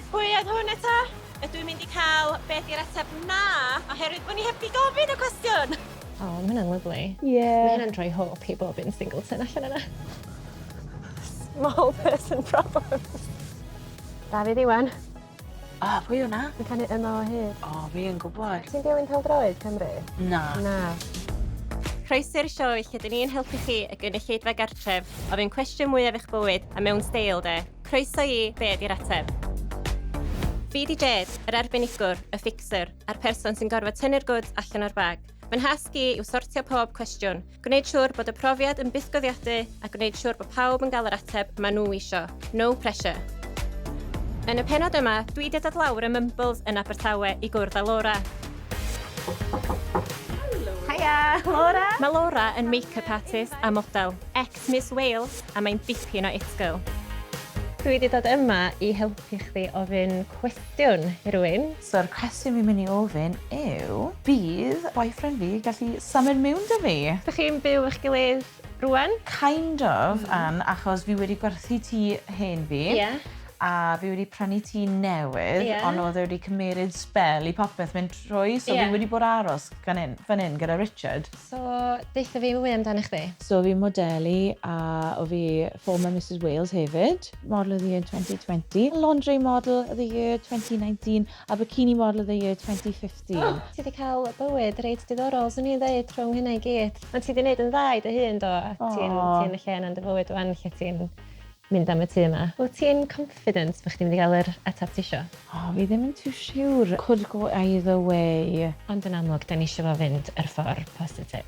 Pwy oedd hwn eto? Ydw i'n mynd i cael beth i'r ateb na, oherwydd bod ni heb di gofyn y cwestiwn. O, mae hynna'n lyflu. Yeah. Mae hynna'n droi hope i bob un Singleton allan yna. Small person problems. Dafydd Iwan. Pwy hwnna? Yn canu yma o hyd. Fi yn gwybod. Ti'n dilyn pêl-droed Cymru? Na. Na. Croesi'r sioe lle dyn ni'n helpu chi y gynulleidfa gartref ofyn cwestiwn mwyaf eich bywyd a mewn steil de. Croeso i be ydi'r ateb. Fi di Jed, yr arbenigwr, y fixer, a'r person sy'n gorfod tynnu'r goods allan o'r bag. Mae'n hasg i yw sortio pob cwestiwn, gwneud siŵr bod y profiad yn busgoddiadu a gwneud siŵr bod pawb yn cael yr ateb maen nhw isio. No pressure. Yn y pennod yma, dwi wedi dod lawr y Mumbles yn Abertawe i gwrdd â Laura. Hiya, Laura! Mae Laura yn make-up artist a model, ex-Miss Wales, a mae'n dipyn o it-girl. Dwi wedi dod yma i helpu chdi ofyn cwestiwn i rywun. So'r cwestiwn fi'n mynd i ofyn yw, bydd boyfriend fi gallu symud mewn dy fi? Ydych chi'n byw eich gilydd rwan? Kind of, achos fi wedi gwerthu ti hen fi. Ie. A fi wedi prynu ti newydd, Ie. ond oedd e wedi cymryd spel i popeth mynd trwy, so Ie. fi wedi bod aros fan hyn gyda Richard. So, deitha fi mwy amdano chdi. So fi'n modelu a o fi former Mrs Wales hefyd, Model of the Year 2020, Lingerie Model of the Year 2019 a Bikini Model of the Year 2015. Ti wedi cael bywyd reit diddorol, swn i'n dweud rhwng hynna i gyd. Ond ti wedi gwneud yn dda i dy hun, do? Ti'n y lle yna'n dy bywyd wan, lle ti'n mynd am y tŷ yma. Wyt ti'n confident bod chdi'n mynd i gael yr ateb ti isio? Fi ddim yn too sure. Could go either way. Ond yn amlwg, da ni eisiau fo fynd yr ffordd positif.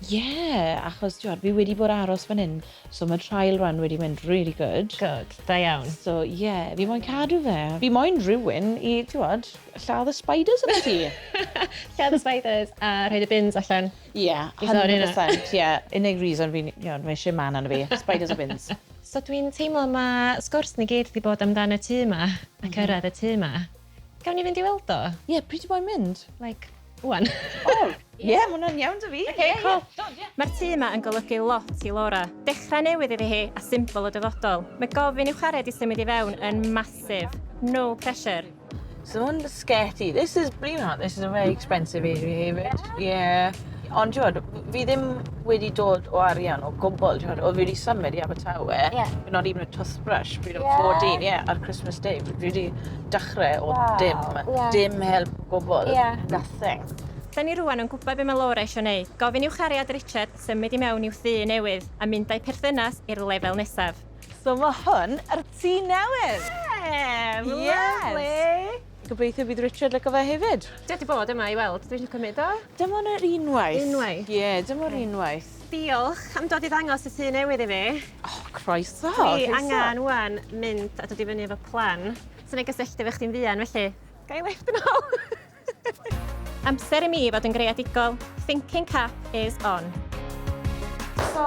Achos fi wedi bod aros fan hyn, so mae trial run wedi mynd really good. Good, da iawn. So fi moyn cadw fe. Fi moyn rhywun i, lladd y spiders yn y tŷ. Lladd y spiders a rhaid y bins allan. 100%, Unig reason fi eisiau man yn fi, spiders a bins. So dwi'n teimlo mae sgwrs ni gyd wedi bod amdano y tŷ yma a cyrraedd y tŷ yma. Gawn ni fynd i weld o? Pryd ti moyn mynd? Like, wan. Mae hwnna'n iawn dy fi. Cool. Mae'r tŷ yma yn golygu lot i Laura. Dechrau newydd iddi hi a symbol o dyfodol. Mae gofyn i'w chwared i symud i fewn yn massive. No pressure. So hwn sketty. This is a very expensive area hefyd. Ond fi ddim wedi dod o arian o gwbl, o fi wedi symud i Abertawe, not even a toothbrush, fi wedi 14, ar Christmas Day, fi wedi dechrau o dim help o gwbl, nothing. Da ni rwan yn gwybod beth mae Laura eisiau gwneud. Gofyn i'w chariad Richard symud i mewn i'w thŷ newydd a mynd â'i perthynas i'r lefel nesaf. So mae hwn yr tŷ newydd. Lovely! Gobeithio bydd Richard lyco fe hefyd. Dwi wedi bod yma i weld, dwi'n cymryd o. Dim ond yr unwaith. Unwaith? Dim ond unwaith. Diolch am dod i ddangos y tŷ newydd i fi. Croeso. Dwi angen wan mynd a dod i fyny efo plan. Sy'n ei gysylltu fe chdi'n fuan, felly gai left yn ôl. Amser i mi fod yn greadigol. Thinking cap is on. So,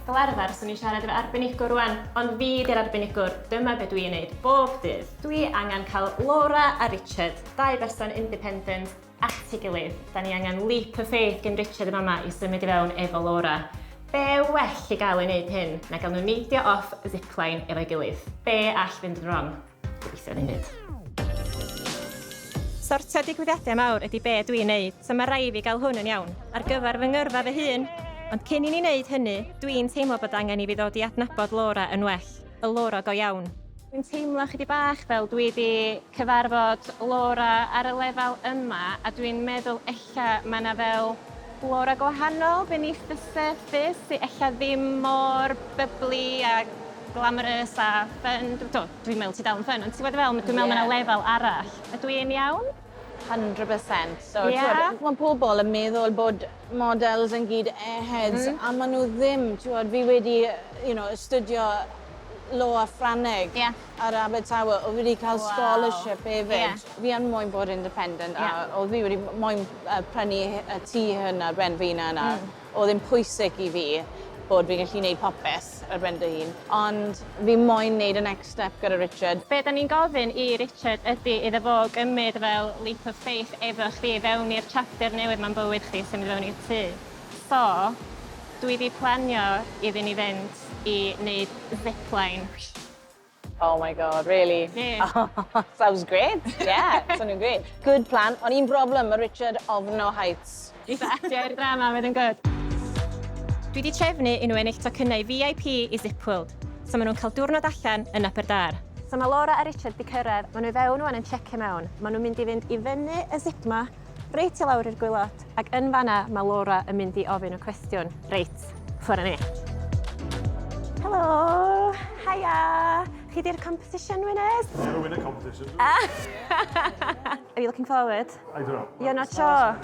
fel arfer, swn i'n siarad efo arbenigwr rwan, ond fi di'r arbenigwr, dyma beth dwi'n neud bob dydd. Dwi angen cael Laura a Richard, dau berson independent, at ei gilydd. Da ni angen leap of faith gen Richard yma i symud i fewn efo Laura. Be well i gael ei wneud hyn, na gael nhw neidio off zipline efo'i gilydd. Be all fynd yn wrong? Gobeithio ddim byd. Sortio digwyddiadau mawr ydy be dwi'n neud, so mae rai fi gael hwn yn iawn, ar gyfer fy ngyrfa fy hun. Ond cyn i ni wneud hynny, dwi'n teimlo bod angen i fi ddod i adnabod Laura yn well, y Laura go iawn. Dwi'n teimlo chydig bach fel dwi wedi cyfarfod Laura ar y lefel yma, a dwi'n meddwl ella mae yna fel Laura gwahanol beneath the surface, sy'n ella ddim mor bubbly a glamorous a fun. Dwi'n meddwl ti dal yn fun, ond ti'n gwybod fel, dwi'n meddwl mae yna lefel arall. Ydw i'n iawn? 100%. So, mae pobl yn meddwl bod models yn gyd airheads, a maen nhw ddim. Fi wedi astudio law a Ffrangeg ar Abertawe, o fi wedi cael scholarship hefyd. Fi yn moyn bod independent, a o fi wedi moyn prynu y tŷ hyn ar ben fi yna. O ddim pwysig i fi bod fi'n gallu gwneud popeth ar ben dy hun. Ond fi moyn wneud y next step gyda Richard. Be da ni'n gofyn i Richard ydy iddo fo gymryd fel leap of faith efo chdi fewn i'r chapter newydd ma'n bywyd chdi sy'n mynd fewn i'r tŷ. So, dwi wedi planio iddyn ni fynd i wneud zipline. Oh my God, really? Yeah. Sounds great. Yeah, sounding great. Good plan. Ond un problem, mae Richard ofno heights. Diolch drama, fydd yn good. Dwi wedi trefnu unrhyw ennill tocynnau VIP i Zipworld, so maen nhw'n cael diwrnod allan yn Aberdâr. So mae Laura a Richard wedi cyrraedd, maen nhw fewn wan yn checio mewn. Maen nhw'n mynd i fynd i fyny y zip ma, reit i lawr i'r gwylod, ac yn fanna mae Laura yn mynd i ofyn y cwestiwn. Reit, ffwrdd ni. Helo, hiya. Chi di'r competition winners? Never win a competition. Are you looking forward? I don't know. You're not sure?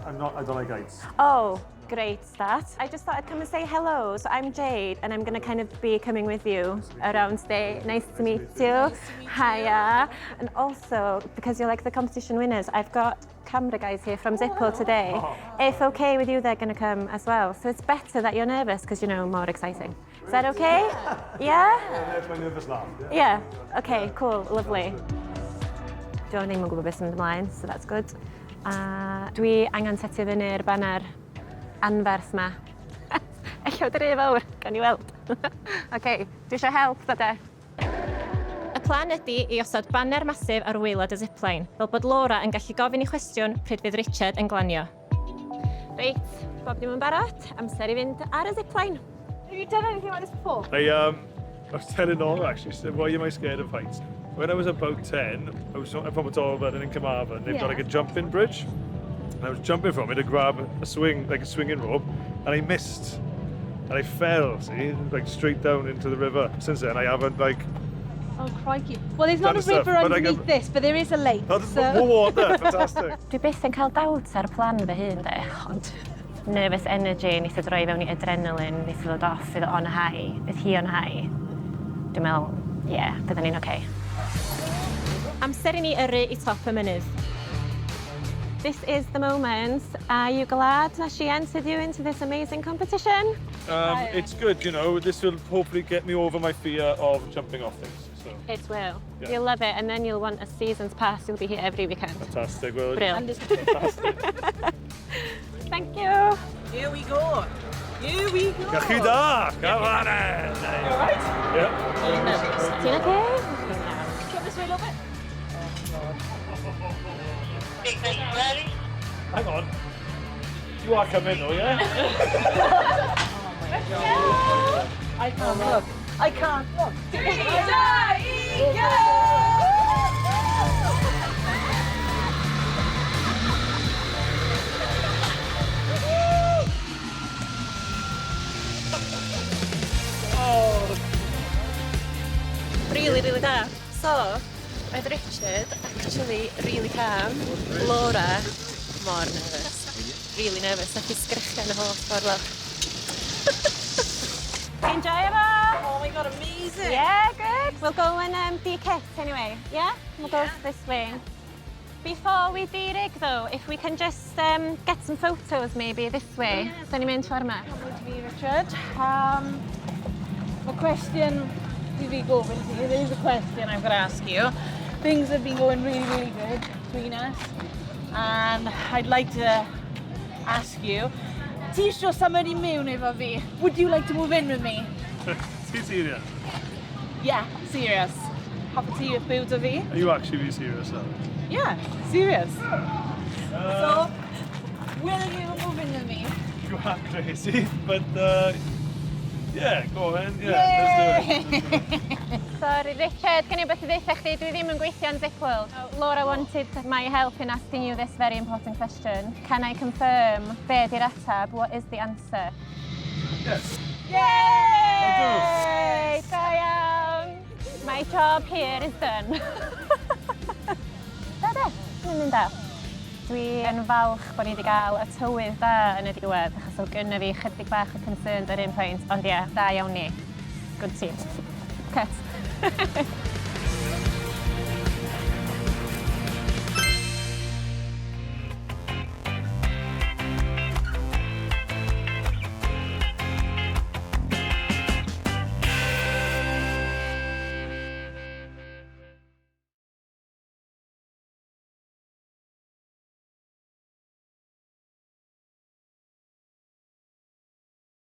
I'm not. I don't like heights. Oh, great start. I just thought I'd come and say hello. So I'm Jade, and I'm going to kind of be coming with you around today. Nice to meet you. Hiya. And also, because you're like the competition winners, I've got camera guys here from Zipworld today. If okay with you, they're going to come as well. So it's better that you're nervous because, you know, more exciting. Is that okay? Yeah? That's my nervous laugh. Yeah. Okay, cool. Lovely. Dwi'n ddim yn gwybod beth sy'n mynd ymlaen, so that's good. Dwi angen setio fyny'r banner anferth ma. Eich o dri fawr, gan i weld. OK, dwi eisiau help, dda. Y plan ydy i osod banner masif ar waelod y zipline, fel bod Laura yn gallu gofyn i cwestiwn pryd fydd Richard yn glanio. Reit, bob dim yn barod, amser i fynd ar y zipline. Have you done anything like this before? I was telling Nora actually, she said, why am I scared of heights? When I was about 10, I'm from Abertolford and in Carmarthen, they've got like a jumping bridge. And I was jumping from it to grab a swing, like a swinging rope, and I missed. And I fell, see, like straight down into the river. Since then, I haven't like... Oh, crikey. Well, there's not a Done river stuff, but I underneath this, but there is a lake. Oh, there's more water, fantastic. Dwi byth yn cael dawt ar y plan fy hun, de, ond nervous energy, nes i droi fewn i adrenaline, nes i ddod off, fydd o'n high, fydd hi o'n high. Dwi'n meddwl, yeah, bydden ni'n okay. Amser i ni yrru i top y mynydd. This is the moment. Are you glad that she entered you into this amazing competition? It's good, you know, this will hopefully get me over my fear of jumping off things. So. It will. Yeah. You'll love it, and then you'll want a season's pass. You'll be here every weekend. Fantastic. Well, Brilliant. fantastic. Thank you. Here we go. Here we go. Gachi da! Come on in! You alright? Yeah. Ti'n okay? Come this way a little bit. Hang on. You are coming though, yeah? I can't look. I can't look. 3, 2, 1, go! Really, really da. So, oedd Richard actually really calm. Laura, more nervous. Really nervous. Nath i sgrechian y holl ffordd lawr. Enjoy it all? Oh my God, amazing. Yeah, good. We'll go and be kids anyway. Yeah? We'll go this way. Before we de-rig though, if we can just get some photos maybe this way. So ni'n mynd ffordd yma. Hello to you, Richard. A question to be going to. There is a question I've got to ask you. Things have been going really, really good between us. And I'd like to ask you, ti isio symud i mewn efo fi? Would you like to move in with me? Are you serious? Yeah, serious. Happy to byw dy fi? Are you actually being serious now? Yeah, serious. So, will you move in with me? You are crazy, but yeah, go on, yeah, let's do it. Sorry, Richard, can I beth i ddeitha chdi? Dwi ddim yn gweithio yn Zipworld. Laura wanted my help in asking you this very important question. Can I confirm be di'r atab? What is the answer? Yes. Yay! Da iawn! My job here is done. Da, dwi'n mynd da. Dwi yn falch bod ni wedi cael y tywydd da yn y diwedd, achos o gynna fi chydig bach o concerned ar un pwynt, ond ie, da iawn ni. Good team. Cut.